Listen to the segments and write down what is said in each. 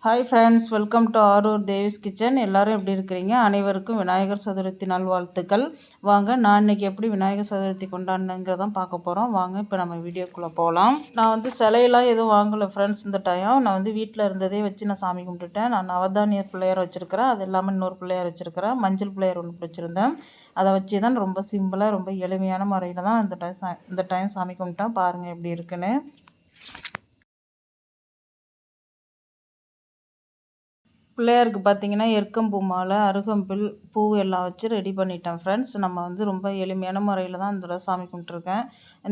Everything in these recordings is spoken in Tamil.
Hi friends, welcome to Arur Devi's kitchen. எல்லோரும் எப்படி இருக்கிறீங்க? அனைவருக்கும் விநாயகர் சதுர்த்தி நல்வாழ்த்துக்கள். வாங்க, நான் இன்றைக்கி எப்படி விநாயகர் சதுர்த்தி கொண்டாடினங்கிறதான் பார்க்க போகிறோம். வாங்க இப்போ நம்ம வீடியோக்குள்ளே போகலாம். நான் சிலையெல்லாம் எதுவும் வாங்கலை ஃப்ரெண்ட்ஸ். இந்த டைம் நான் வீட்டில் இருந்ததே வச்சு நான் சாமி கும்பிட்டுட்டேன். நான் நவதானிய பிள்ளையார் வச்சுருக்கிறேன். அது இல்லாமல் இன்னொரு பிள்ளையார் வச்சுருக்கிறேன். மஞ்சள் பிள்ளையார் ஒன்று பிடிச்சிருந்தேன். அதை வச்சு தான் ரொம்ப சிம்பிளாக ரொம்ப எளிமையான முறையில் தான் இந்த டைம் சாமி கும்பிட்டேன். பாருங்கள் எப்படி இருக்குன்னு. பிள்ளையாருக்கு பார்த்திங்கன்னா எருக்கம்பூ மாலை, அருகம்பில், பூ எல்லாம் வச்சு ரெடி பண்ணிட்டேன் ஃப்ரெண்ட்ஸ். நம்ம ரொம்ப எளிமையான முறையில் தான் இந்த தடவை சாமி கும்பிட்ருக்கேன்.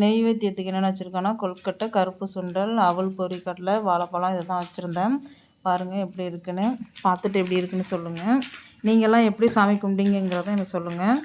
நெய்வேத்தியத்துக்கு என்னென்ன வச்சுருக்கேன்னா கொழுக்கட்டை, கருப்பு சுண்டல், அவல் பொரிக்கடலை, வாழைப்பழம் இதை தான் வச்சுருந்தேன். பாருங்கள் எப்படி இருக்குன்னு. பார்த்துட்டு எப்படி இருக்குன்னு சொல்லுங்கள். நீங்கள்லாம் எப்படி சாமி கும்பிட்டீங்கிறத எனக்கு சொல்லுங்கள்.